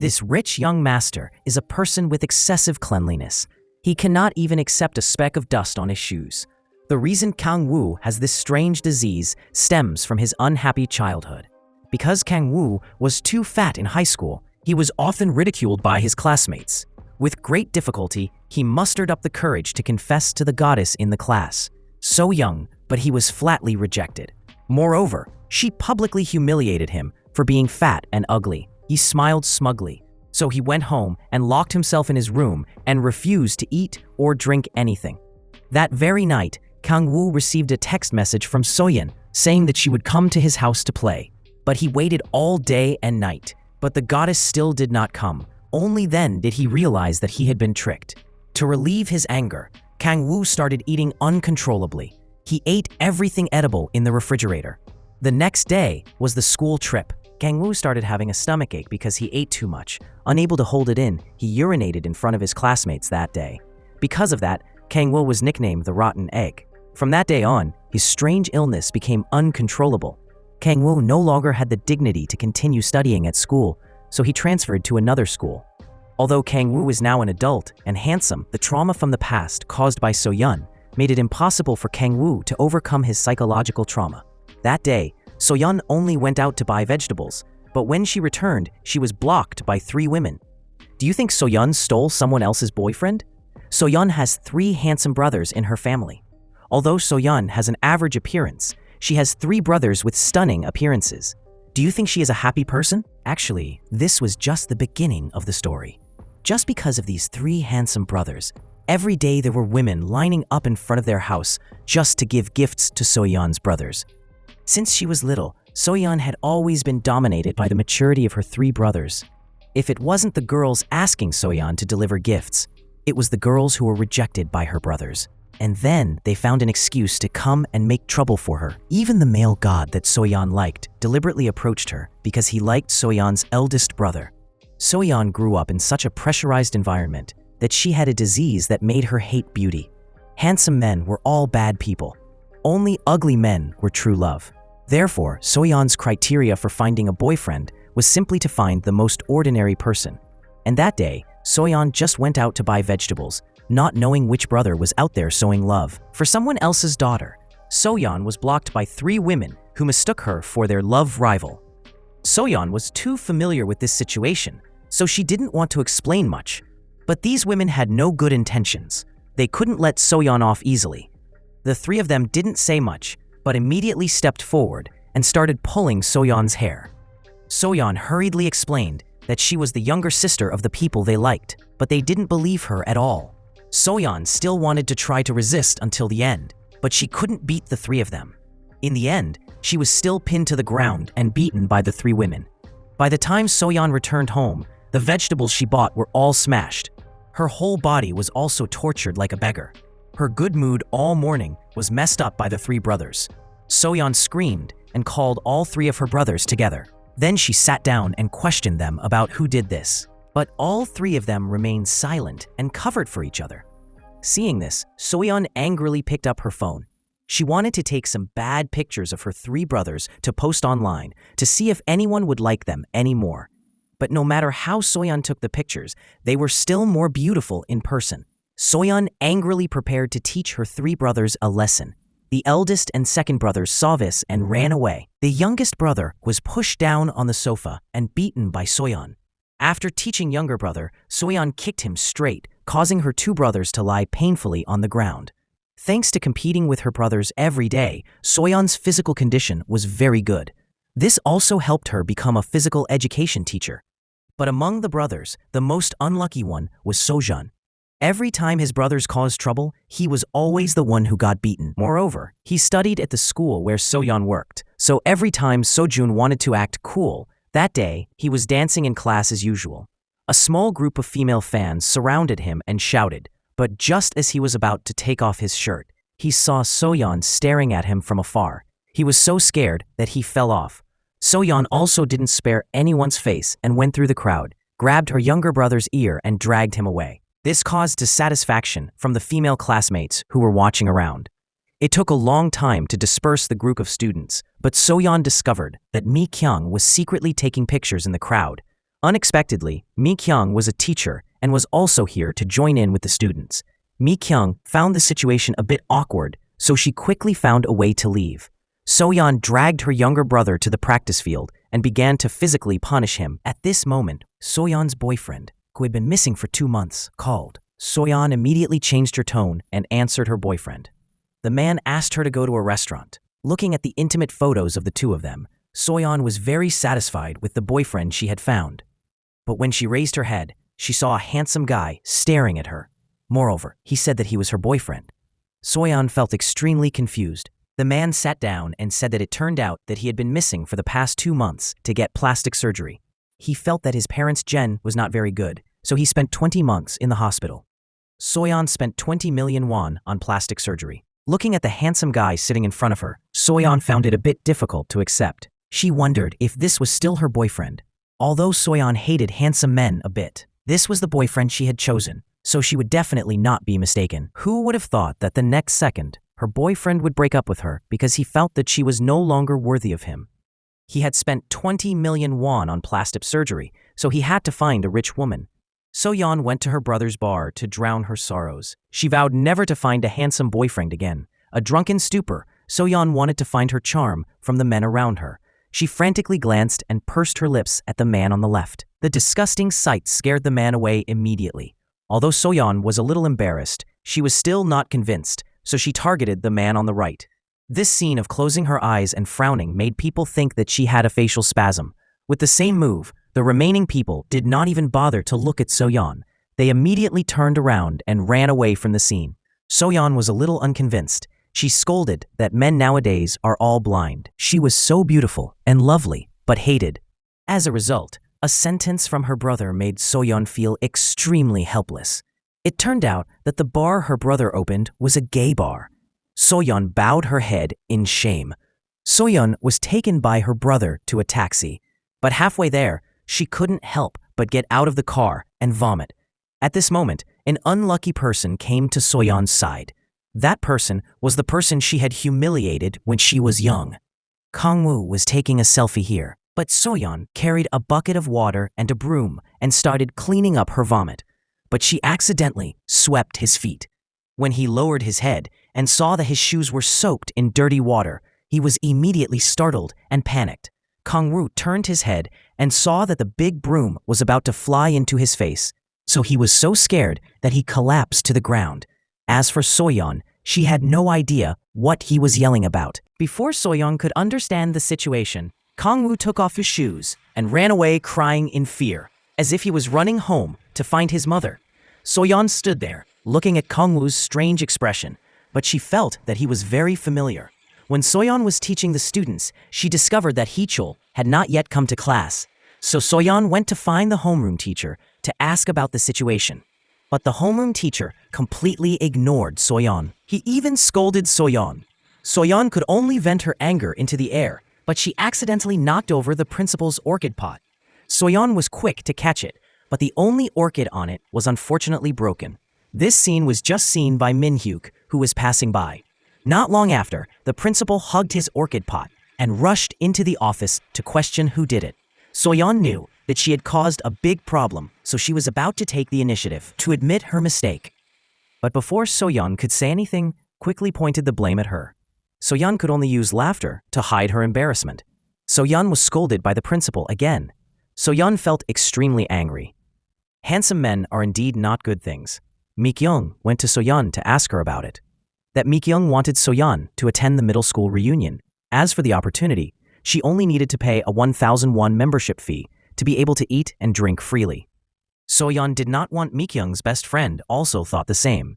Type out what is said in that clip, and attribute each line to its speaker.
Speaker 1: This rich young master is a person with excessive cleanliness. He cannot even accept a speck of dust on his shoes. The reason Kang Woo has this strange disease stems from his unhappy childhood. Because Kang Woo was too fat in high school, he was often ridiculed by his classmates. With great difficulty, he mustered up the courage to confess to the goddess in the class. So young, but he was flatly rejected. Moreover, she publicly humiliated him for being fat and ugly. He smiled smugly, so he went home and locked himself in his room and refused to eat or drink anything. That very night, Kang Woo received a text message from Soyeon saying that she would come to his house to play. But he waited all day and night, but the goddess still did not come. Only then did he realize that he had been tricked. To relieve his anger, Kang Woo started eating uncontrollably. He ate everything edible in the refrigerator. The next day was the school trip. Kang Woo started having a stomachache because he ate too much. Unable to hold it in, he urinated in front of his classmates that day. Because of that, Kang Woo was nicknamed the Rotten Egg. From that day on, his strange illness became uncontrollable. Kang Woo no longer had the dignity to continue studying at school, so he transferred to another school. Although Kang Woo is now an adult and handsome, the trauma from the past caused by Soyeon made it impossible for Kang Woo to overcome his psychological trauma. That day, Soyeon only went out to buy vegetables, but when she returned, she was blocked by 3 women. Do you think Soyeon stole someone else's boyfriend? Soyeon has 3 handsome brothers in her family. Although Soyeon has an average appearance, she has 3 brothers with stunning appearances. Do you think she is a happy person? Actually, this was just the beginning of the story. Just because of these 3 handsome brothers, every day there were women lining up in front of their house just to give gifts to Soyeon's brothers. Since she was little, Soyeon had always been dominated by the maturity of her 3 brothers. If it wasn't the girls asking Soyeon to deliver gifts, it was the girls who were rejected by her brothers. And then they found an excuse to come and make trouble for her. Even the male god that Soyeon liked deliberately approached her because he liked Soyeon's eldest brother. Soyeon grew up in such a pressurized environment that she had a disease that made her hate beauty. Handsome men were all bad people. Only ugly men were true love. Therefore, Soyeon's criteria for finding a boyfriend was simply to find the most ordinary person. And that day, Soyeon just went out to buy vegetables, not knowing which brother was out there sowing love for someone else's daughter. Soyeon was blocked by 3 women who mistook her for their love rival. Soyeon was too familiar with this situation, so she didn't want to explain much. But these women had no good intentions. They couldn't let Soyeon off easily. The 3 of them didn't say much, but immediately stepped forward and started pulling Soyeon's hair. Soyeon hurriedly explained that she was the younger sister of the people they liked, but they didn't believe her at all. Soyeon still wanted to try to resist until the end, but she couldn't beat the 3 of them. In the end, she was still pinned to the ground and beaten by the 3 women. By the time Soyeon returned home, the vegetables she bought were all smashed. Her whole body was also tortured like a beggar. Her good mood all morning was messed up by the 3 brothers. Soyeon screamed and called all 3 of her brothers together. Then she sat down and questioned them about who did this. But all 3 of them remained silent and covered for each other. Seeing this, Soyeon angrily picked up her phone. She wanted to take some bad pictures of her 3 brothers to post online to see if anyone would like them anymore. But no matter how Soyeon took the pictures, they were still more beautiful in person. Soyeon angrily prepared to teach her 3 brothers a lesson. The eldest and second brothers saw this and ran away. The youngest brother was pushed down on the sofa and beaten by Soyeon. After teaching younger brother, Soyeon kicked him straight, causing her 2 brothers to lie painfully on the ground. Thanks to competing with her brothers every day, Soyeon's physical condition was very good. This also helped her become a physical education teacher. But among the brothers, the most unlucky one was Sojun. Every time his brothers caused trouble, he was always the one who got beaten. Moreover, he studied at the school where Soyeon worked, so every time Sojun wanted to act cool, that day he was dancing in class as usual. A small group of female fans surrounded him and shouted, but just as he was about to take off his shirt, he saw Soyeon staring at him from afar. He was so scared that he fell off. Soyeon also didn't spare anyone's face and went through the crowd, grabbed her younger brother's ear and dragged him away. This caused dissatisfaction from the female classmates who were watching around. It took a long time to disperse the group of students, but Soyeon discovered that Mi Kyung was secretly taking pictures in the crowd. Unexpectedly, Mi Kyung was a teacher and was also here to join in with the students. Mi Kyung found the situation a bit awkward, so she quickly found a way to leave. Soyeon dragged her younger brother to the practice field and began to physically punish him. At this moment, Soyeon's boyfriend, who had been missing for 2 months, called. Soyeon immediately changed her tone and answered her boyfriend. The man asked her to go to a restaurant. Looking at the intimate photos of the two of them, Soyeon was very satisfied with the boyfriend she had found. But when she raised her head, she saw a handsome guy staring at her. Moreover, he said that he was her boyfriend. Soyeon felt extremely confused. The man sat down and said that it turned out that he had been missing for the past 2 months to get plastic surgery. He felt that his parents' gen was not very good, so he spent 20 months in the hospital. Soyeon spent 20 million won on plastic surgery. Looking at the handsome guy sitting in front of her, Soyeon found it a bit difficult to accept. She wondered if this was still her boyfriend. Although Soyeon hated handsome men a bit, this was the boyfriend she had chosen, so she would definitely not be mistaken. Who would have thought that the next second, her boyfriend would break up with her because he felt that she was no longer worthy of him? He had spent 20 million won on plastic surgery, so he had to find a rich woman. Soyeon went to her brother's bar to drown her sorrows. She vowed never to find a handsome boyfriend again. A drunken stupor, Soyeon wanted to find her charm from the men around her. She frantically glanced and pursed her lips at the man on the left. The disgusting sight scared the man away immediately. Although Soyeon was a little embarrassed, she was still not convinced, so she targeted the man on the right. This scene of closing her eyes and frowning made people think that she had a facial spasm. With the same move, the remaining people did not even bother to look at Soyeon. They immediately turned around and ran away from the scene. Soyeon was a little unconvinced. She scolded that men nowadays are all blind. She was so beautiful and lovely, but hated. As a result, a sentence from her brother made Soyeon feel extremely helpless. It turned out that the bar her brother opened was a gay bar. Soyeon bowed her head in shame. Soyeon was taken by her brother to a taxi, but halfway there, she couldn't help but get out of the car and vomit. At this moment, an unlucky person came to Soyeon's side. That person was the person she had humiliated when she was young. Kangwoo was taking a selfie here, but Soyeon carried a bucket of water and a broom and started cleaning up her vomit. But she accidentally swept his feet. When he lowered his head and saw that his shoes were soaked in dirty water, he was immediately startled and panicked. Kangwoo turned his head and saw that the big broom was about to fly into his face, so he was so scared that he collapsed to the ground. As for Soyeon, she had no idea what he was yelling about. Before Soyeon could understand the situation, Kangwoo took off his shoes and ran away crying in fear, as if he was running home to find his mother. Soyeon stood there, looking at Kangwoo's strange expression, but she felt that he was very familiar. When Soyeon was teaching the students, she discovered that Heechul had not yet come to class. So Soyeon went to find the homeroom teacher to ask about the situation. But the homeroom teacher completely ignored Soyeon. He even scolded Soyeon. Soyeon could only vent her anger into the air, but she accidentally knocked over the principal's orchid pot. Soyeon was quick to catch it, but the only orchid on it was unfortunately broken. This scene was just seen by Min-hyuk, who was passing by. Not long after, the principal hugged his orchid pot and rushed into the office to question who did it. Soyeon knew that she had caused a big problem, so she was about to take the initiative to admit her mistake. But before Soyeon could say anything, quickly pointed the blame at her. Soyeon could only use laughter to hide her embarrassment. Soyeon was scolded by the principal again. Soyeon felt extremely angry. Handsome men are indeed not good things. Mi-kyung went to Soyeon to ask her about it. That Mi-kyung wanted Soyeon to attend the middle school reunion. As for the opportunity, she only needed to pay a 1,000 won membership fee to be able to eat and drink freely. Soyeon did not want Mi-kyung's best friend also thought the same.